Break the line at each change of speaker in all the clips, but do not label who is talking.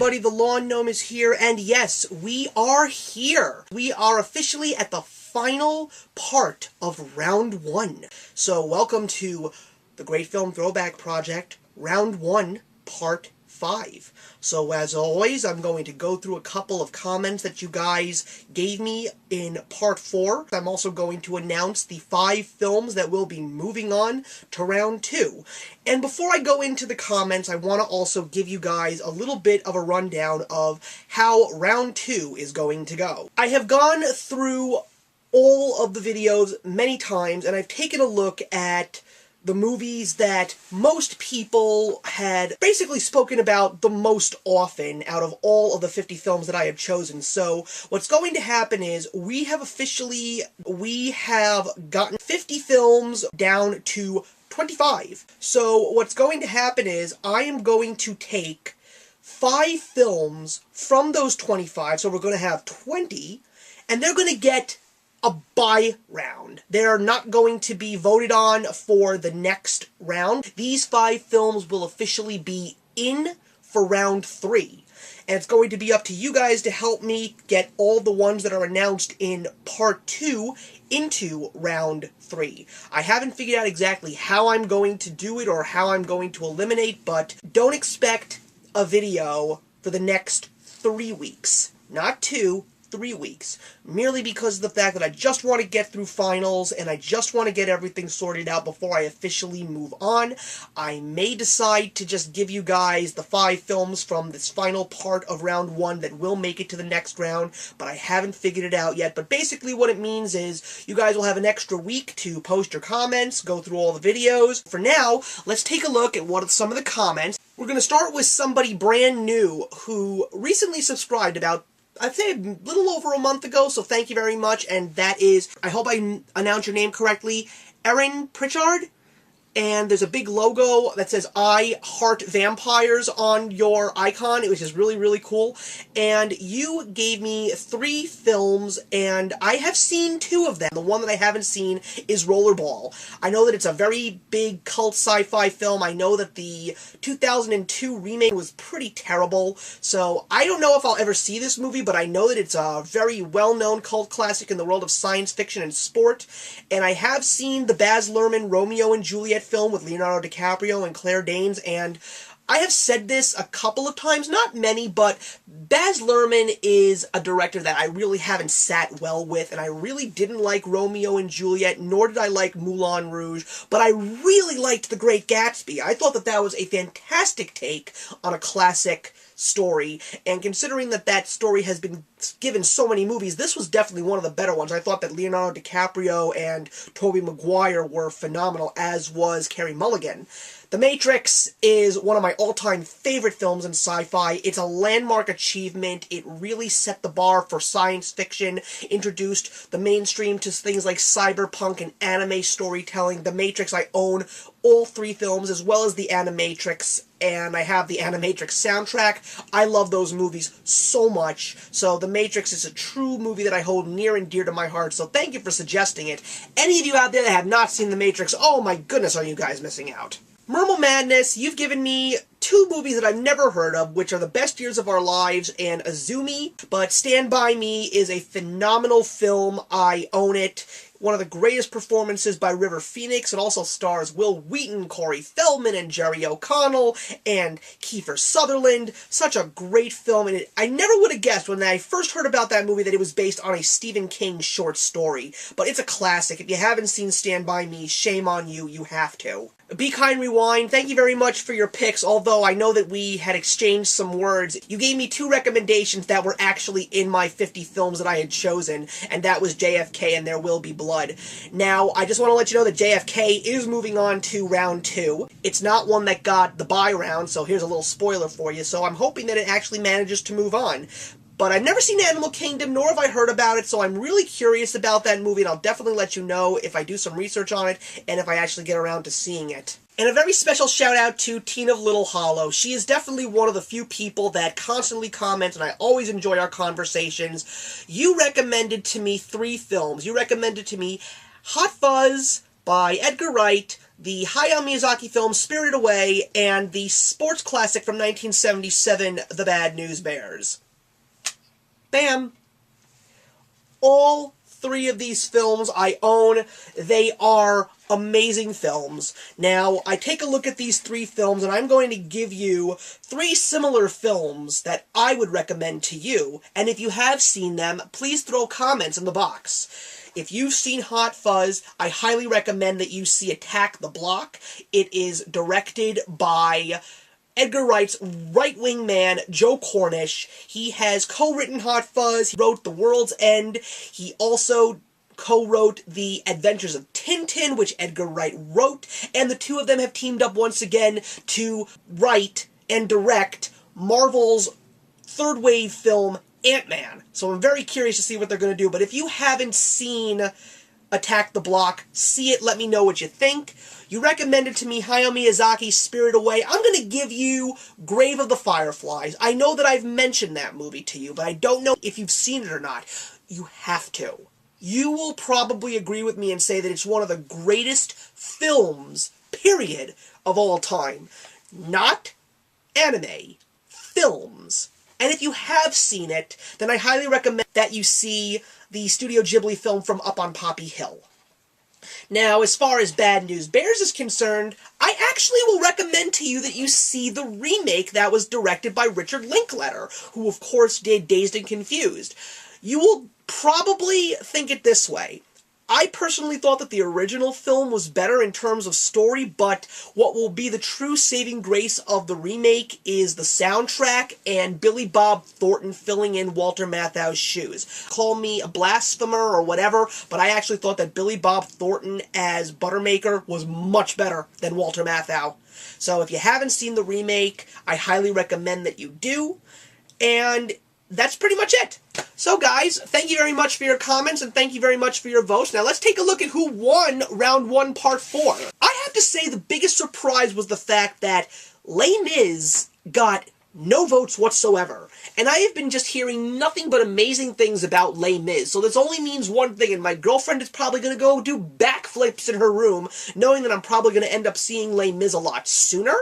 everybody, the Lawn Gnome is here, and yes, we are here. We are officially at the final part of Round 1. So welcome to the Great Film Throwback Project, Round 1, Part 5. So as always, I'm going to go through a couple of comments that you guys gave me in Part 4. I'm also going to announce the 5 films that will be moving on to Round 2. And before I go into the comments, I want to also give you guys a little bit of a rundown of how Round 2 is going to go. I have gone through all of the videos many times, and I've taken a look at the movies that most people had basically spoken about the most often out of all of the 50 films that I have chosen. So what's going to happen is we have gotten 50 films down to 25. So what's going to happen is I am going to take 5 films from those 25, so we're going to have 20, and they're going to get a bye round. They're not going to be voted on for the next round. These 5 films will officially be in for Round 3. And it's going to be up to you guys to help me get all the ones that are announced in Part 2 into Round 3. I haven't figured out exactly how I'm going to do it or how I'm going to eliminate, but don't expect a video for the next 3 weeks. Not 2, 3 weeks, merely because of the fact that I just want to get through finals and I just want to get everything sorted out before I officially move on. I may decide to just give you guys the 5 films from this final part of Round 1 that will make it to the next round, but I haven't figured it out yet. But basically what it means is you guys will have an extra week to post your comments, go through all the videos. For now, let's take a look at what are some of the comments. We're going to start with somebody brand new who recently subscribed about, I'd say, a little over a month ago, so thank you very much, and that is, I hope I announced your name correctly, Errin Pritchard, and there's a big logo that says I Heart Vampires on your icon, which is really, really cool, and you gave me 3 films, and I have seen 2 of them. The one that I haven't seen is Rollerball. I know that it's a very big cult sci-fi film. I know that the 2002 remake was pretty terrible, so I don't know if I'll ever see this movie, but I know that it's a very well-known cult classic in the world of science fiction and sport, and I have seen the Baz Luhrmann Romeo and Juliet film with Leonardo DiCaprio and Claire Danes, and I have said this a couple of times, not many, but Baz Luhrmann is a director that I really haven't sat well with, and I really didn't like Romeo and Juliet, nor did I like Moulin Rouge, but I really liked The Great Gatsby. I thought that that was a fantastic take on a classic story, and considering that that story has been given so many movies, this was definitely one of the better ones. I thought that Leonardo DiCaprio and Tobey Maguire were phenomenal, as was Carey Mulligan. The Matrix is one of my all-time favorite films in sci-fi. It's a landmark achievement. It really set the bar for science fiction, introduced the mainstream to things like cyberpunk and anime storytelling. The Matrix, I own all 3 films, as well as the Animatrix, and I have the Animatrix soundtrack. I love those movies so much, so The Matrix is a true movie that I hold near and dear to my heart, so thank you for suggesting it. Any of you out there that have not seen The Matrix, oh my goodness, are you guys missing out. Mermal Madness, you've given me 2 movies that I've never heard of, which are The Best Years of Our Lives and Azumi, but Stand By Me is a phenomenal film. I own it. One of the greatest performances by River Phoenix. It also stars Will Wheaton, Corey Feldman, and Jerry O'Connell, and Kiefer Sutherland. Such a great film, and I never would have guessed when I first heard about that movie that it was based on a Stephen King short story. But it's a classic. If you haven't seen Stand By Me, shame on you. You have to. Be Kind Rewind, thank you very much for your picks, although I know that we had exchanged some words. You gave me 2 recommendations that were actually in my 50 films that I had chosen, and that was JFK and There Will Be Blood. Now, I just want to let you know that JFK is moving on to Round 2. It's not one that got the bye round, so here's a little spoiler for you, so I'm hoping that it actually manages to move on. But I've never seen Animal Kingdom, nor have I heard about it, so I'm really curious about that movie, and I'll definitely let you know if I do some research on it, and if I actually get around to seeing it. And a very special shout out to Tina of Little Hollow. She is definitely one of the few people that constantly comments, and I always enjoy our conversations. You recommended to me 3 films. You recommended to me Hot Fuzz by Edgar Wright, the Hayao Miyazaki film Spirited Away, and the sports classic from 1977, The Bad News Bears. Bam! All three of these films I own. They are amazing films. Now, I take a look at these three films, and I'm going to give you three similar films that I would recommend to you. And if you have seen them, please throw comments in the box. If you've seen Hot Fuzz, I highly recommend that you see Attack the Block. It is directed by Edgar Wright's right-wing man, Joe Cornish. He has co-written Hot Fuzz, he wrote The World's End, he also co-wrote The Adventures of Tintin, which Edgar Wright wrote, and the two of them have teamed up once again to write and direct Marvel's third-wave film, Ant-Man. So I'm very curious to see what they're going to do, but if you haven't seen Attack the Block, see it, let me know what you think. You recommended to me Hayao Miyazaki's Spirited Away. I'm going to give you Grave of the Fireflies. I know that I've mentioned that movie to you, but I don't know if you've seen it or not. You have to. You will probably agree with me and say that it's one of the greatest films, period, of all time. Not anime. Films. And if you have seen it, then I highly recommend that you see the Studio Ghibli film From Up on Poppy Hill. Now, as far as Bad News Bears is concerned, I actually will recommend to you that you see the remake that was directed by Richard Linklater, who of course did Dazed and Confused. You will probably think it this way. I personally thought that the original film was better in terms of story, but what will be the true saving grace of the remake is the soundtrack and Billy Bob Thornton filling in Walter Matthau's shoes. Call me a blasphemer or whatever, but I actually thought that Billy Bob Thornton as Buttermaker was much better than Walter Matthau. So if you haven't seen the remake, I highly recommend that you do, and that's pretty much it. So guys, thank you very much for your comments, and thank you very much for your votes. Now let's take a look at who won Round 1, Part 4. I have to say the biggest surprise was the fact that Les Mis got no votes whatsoever. And I have been just hearing nothing but amazing things about Les Mis. So this only means one thing, and my girlfriend is probably going to go do backflips in her room, knowing that I'm probably going to end up seeing Les Mis a lot sooner,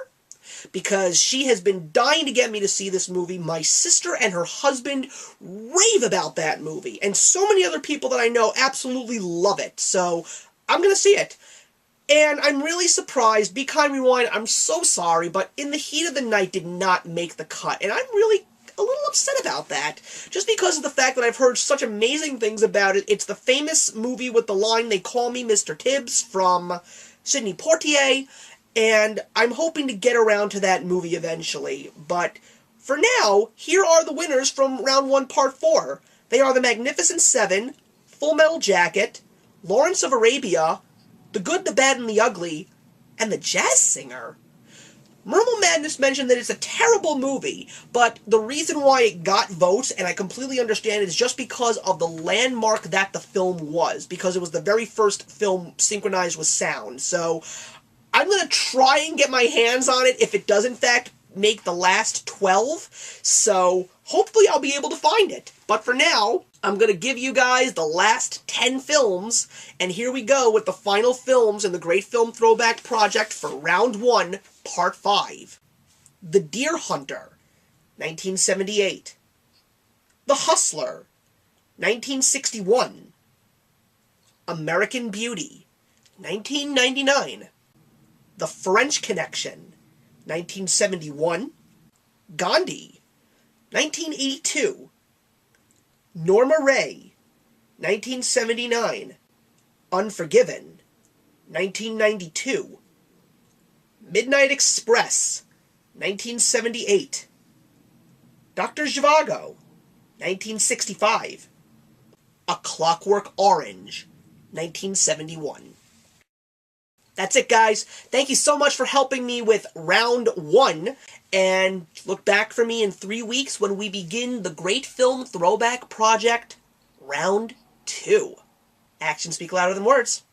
because she has been dying to get me to see this movie. My sister and her husband rave about that movie, and so many other people that I know absolutely love it, so I'm going to see it. And I'm really surprised. Be Kind Rewind, I'm so sorry, but In the Heat of the Night did not make the cut, and I'm really a little upset about that, just because of the fact that I've heard such amazing things about it. It's the famous movie with the line, "They Call Me Mr. Tibbs," from Sidney Poitier, and I'm hoping to get around to that movie eventually. But for now, here are the winners from Round 1, Part 4. They are The Magnificent Seven, Full Metal Jacket, Lawrence of Arabia, The Good, the Bad, and the Ugly, and The Jazz Singer. Mermal Madness mentioned that it's a terrible movie, but the reason why it got votes, and I completely understand, is just because of the landmark that the film was, because it was the very first film synchronized with sound. So I'm going to try and get my hands on it if it does in fact make the last 12, so hopefully I'll be able to find it. But for now, I'm going to give you guys the last 10 films, and here we go with the final films in the Great Film Throwback Project for Round 1, Part 5. The Deer Hunter, 1978. The Hustler, 1961. American Beauty, 1999. The French Connection, 1971. Ghandi, 1982. Norma Rae, 1979. Unforgiven, 1992. Midnight Express, 1978. Dr. Zhivago, 1965. A Clockwork Orange, 1971. That's it, guys. Thank you so much for helping me with Round 1. And look back for me in 3 weeks when we begin the Great Film Throwback Project, Round 2. Actions speak louder than words.